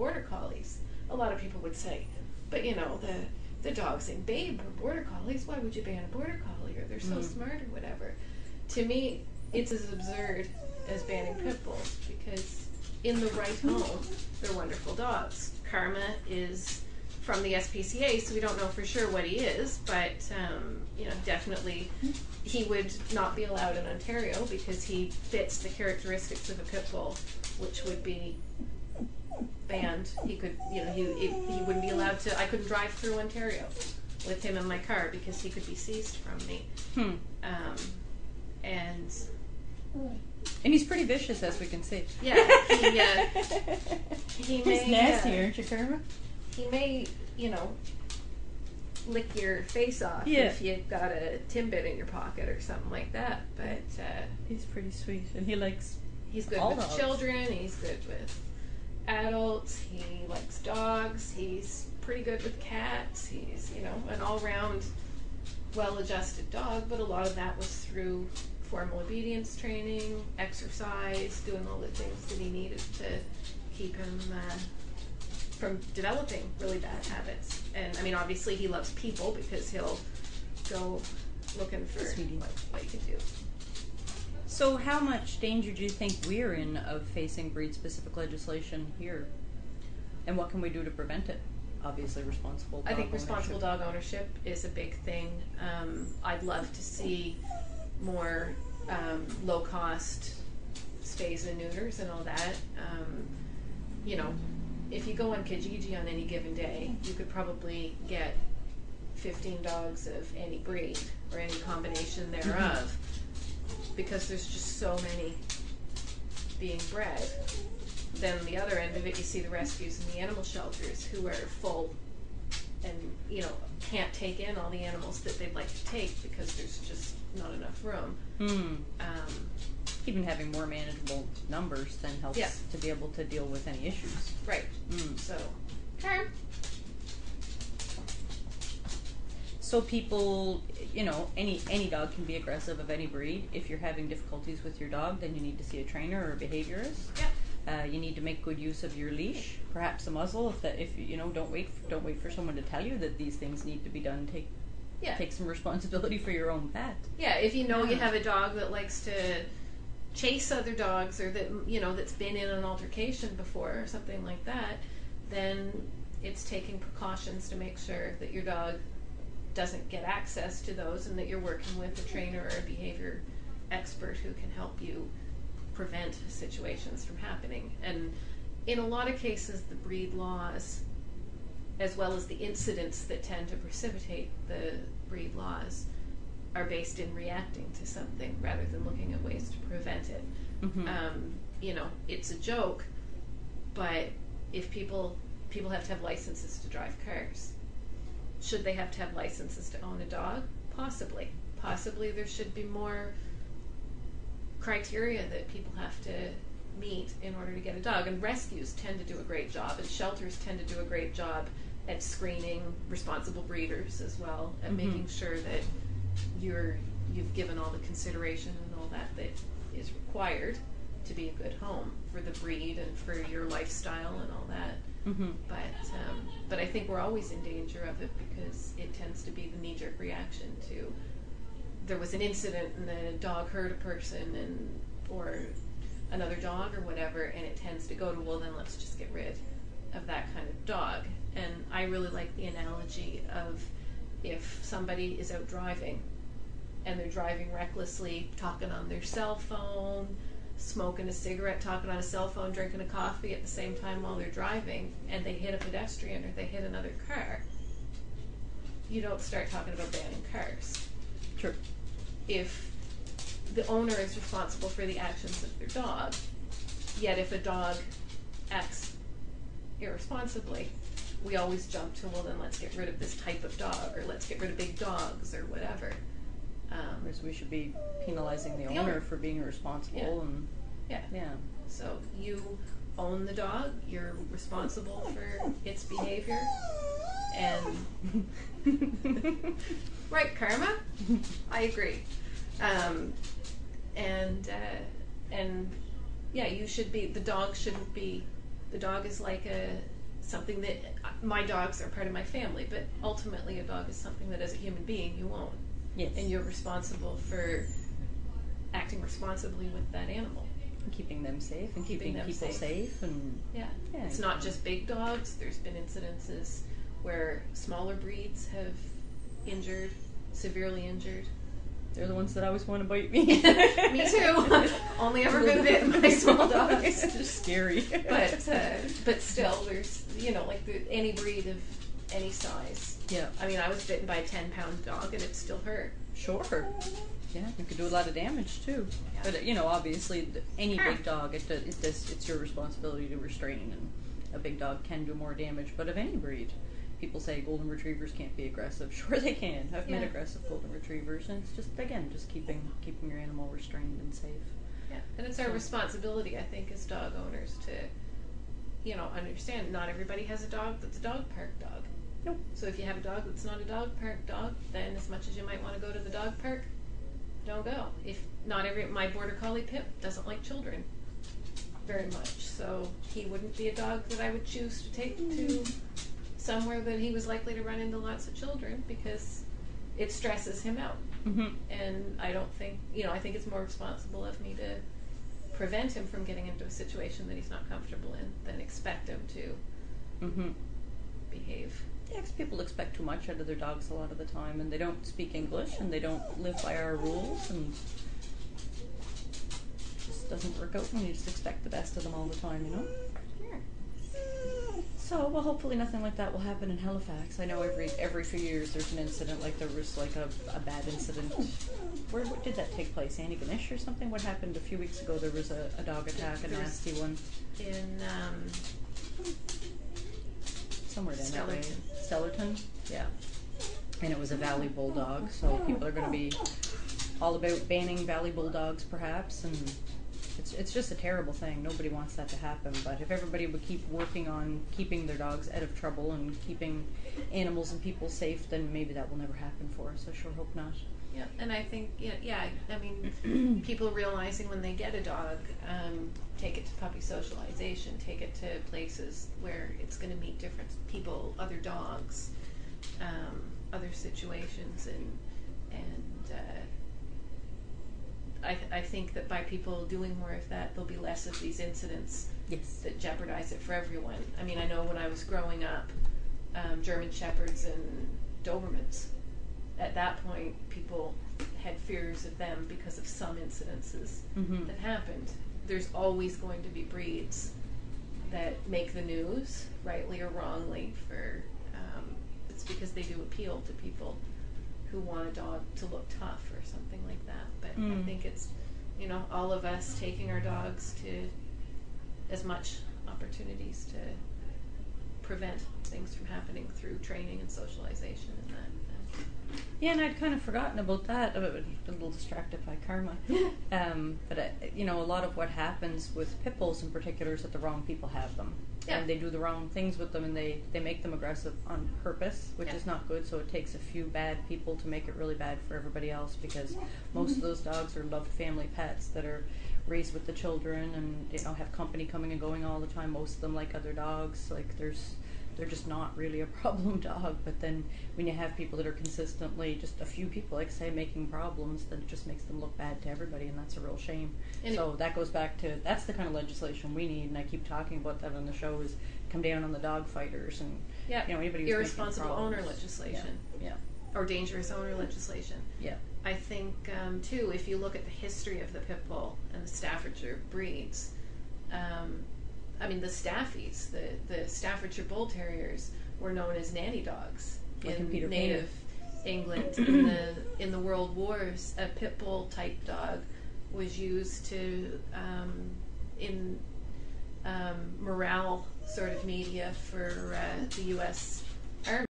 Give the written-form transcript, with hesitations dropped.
border collies. A lot of people would say, but you know, the dogs in Babe are border collies. Why would you ban a border collie? Or they're so smart or whatever. To me, it's as absurd as banning pit bulls, because in the right home, they're wonderful dogs. Karma is from the SPCA, so we don't know for sure what he is, but you know, definitely he would not be allowed in Ontario because he fits the characteristics of a pit bull, which would be banned. He could, you know, he wouldn't be allowed to. I couldn't drive through Ontario with him in my car because he could be seized from me. And he's pretty vicious, as we can see. Yeah, he's nasty, aren't you, Karma? He may, you know, lick your face off if you've got a Timbit in your pocket or something like that. But he's pretty sweet, and he's good with dogs. Children. He's good with adults. He likes dogs. He's pretty good with cats. He's, you know, an all-round, well-adjusted dog. But a lot of that was through formal obedience training, exercise, doing all the things that he needed to keep him from developing really bad habits. And I mean, obviously he loves people because he'll go looking for what he can do. So how much danger do you think we're in of facing breed-specific legislation here? And what can we do to prevent it? Obviously responsible dog ownership. Responsible dog ownership is a big thing. I'd love to see more low-cost stays and neuters and all that. You know, if you go on Kijiji on any given day, you could probably get 15 dogs of any breed or any combination thereof, because there's just so many being bred. Then on the other end of it, you see the rescues in the animal shelters who are full and, you know, can't take in all the animals that they'd like to take because there's just not enough room. Even having more manageable numbers then helps to be able to deal with any issues. Right. So, So people, you know, any dog can be aggressive of any breed. If you're having difficulties with your dog, then you need to see a trainer or a behaviorist. You need to make good use of your leash, perhaps a muzzle. If you know, don't wait for someone to tell you that these things need to be done. Take some responsibility for your own pet. Yeah, if you know you have a dog that likes to chase other dogs, or that, you know, that's been in an altercation before or something like that, then it's taking precautions to make sure that your dog doesn't get access to those, and that you're working with a trainer or a behavior expert who can help you prevent situations from happening. And in a lot of cases, the breed laws, as well as the incidents that tend to precipitate the breed laws, are based in reacting to something rather than looking at ways to prevent it. You know, it's a joke, but if people have to have licenses to drive cars, should they have to have licenses to own a dog? Possibly. Possibly there should be more criteria that people have to meet in order to get a dog. And rescues tend to do a great job, and shelters tend to do a great job at screening responsible breeders as well, and making sure that you've given all the consideration and all that is required to be a good home for the breed and for your lifestyle and all that. But I think we're always in danger of it, because it tends to be the knee-jerk reaction to, there was an incident and the dog hurt a person or another dog or whatever, and it tends to go to, well, then let's just get rid of that kind of dog. And I really like the analogy of, if somebody is out driving and they're driving recklessly, talking on their cell phone, smoking a cigarette, talking on a cell phone, drinking a coffee at the same time while they're driving, and they hit a pedestrian or they hit another car, you don't start talking about banning cars. Sure. If the owner is responsible for the actions of their dog, yet if a dog acts irresponsibly, we always jump to, well, then let's get rid of this type of dog, or let's get rid of big dogs, or whatever. Whereas we should be penalizing the owner for being irresponsible. So you own the dog, you're responsible for its behavior, and right, Karma? I agree. And you should be, the dog shouldn't be The dog is like something that, my dogs are part of my family, but ultimately a dog is something that as a human being you own. Yes. And you're responsible for acting responsibly with that animal. And keeping them safe and keeping people safe. And yeah, it's not just big dogs. There's been incidences where smaller breeds have severely injured. They're the ones that always want to bite me. Me too. Only ever been bitten by small dogs. They're scary. But still, there's, like any breed of any size. Yeah. I mean, I was bitten by a 10-pound dog and it still hurt. Sure. Yeah, it could do a lot of damage too. Yeah. But obviously, any big dog, it's your responsibility to restrain, and a big dog can do more damage. But of any breed. People say golden retrievers can't be aggressive. Sure they can. I've met aggressive golden retrievers, and it's just keeping your animal restrained and safe. Yeah, and it's our responsibility, I think, as dog owners to, understand not everybody has a dog that's a dog park dog. Nope. So if you have a dog that's not a dog park dog, then as much as you might want to go to the dog park, don't go. If not my border collie Pip doesn't like children very much, so he wouldn't be a dog that I would choose to take to somewhere that he was likely to run into lots of children, because it stresses him out. Mm-hmm. And I don't think, I think it's more responsible of me to prevent him from getting into a situation that he's not comfortable in than expect him to behave. Yeah, because people expect too much out of their dogs a lot of the time, and they don't speak English, and they don't live by our rules, and it just doesn't work out when you just expect the best of them all the time, So, well, hopefully nothing like that will happen in Halifax. I know every few years there's an incident, like there was like a bad incident. Where did that take place? Antigonish or something? What happened a few weeks ago? There was a dog attack, a nasty one. In somewhere down that way. Stellarton. Stellarton? Yeah. And it was a Valley Bulldog, so people are going to be all about banning Valley Bulldogs perhaps, and it's just a terrible thing. Nobody wants that to happen, but if everybody would keep working on keeping their dogs out of trouble and keeping animals and people safe, then maybe that will never happen for us. I sure hope not. Yeah, and I think, I mean, people realizing when they get a dog, take it to puppy socialization, take it to places where it's going to meet different people, other dogs, other situations, and I think that by people doing more of that, there'll be less of these incidents that jeopardize it for everyone. I mean, I know when I was growing up, German Shepherds and Dobermans, at that point, people had fears of them because of some incidences that happened. There's always going to be breeds that make the news, rightly or wrongly, for it's because they do appeal to people who want a dog to look tough or something like that. But I think it's, all of us taking our dogs to as much opportunities to prevent things from happening through training and socialization and that. Yeah, and I'd kind of forgotten about that. I was a little distracted by karma. But, a lot of what happens with pit bulls in particular is that the wrong people have them. Yeah. And they do the wrong things with them, and they make them aggressive on purpose, which is not good. So it takes a few bad people to make it really bad for everybody else, because most of those dogs are loved family pets that are raised with the children and have company coming and going all the time. Most of them like other dogs. Like they're just not really a problem dog. But then when you have people that are consistently, just a few people, like I say, making problems, then it just makes them look bad to everybody, and that's a real shame. And so that goes back to, that's the kind of legislation we need, and I keep talking about that on the show, is come down on the dog fighters and anybody who's irresponsible owner legislation. Yeah. Or dangerous owner legislation. Yeah. I think too, if you look at the history of the pit bull and the Staffordshire breeds, I mean, the Staffies, the Staffordshire Bull Terriers, were known as nanny dogs in native England. In the World Wars, a pit bull type dog was used to in morale sort of media for the U.S. Army.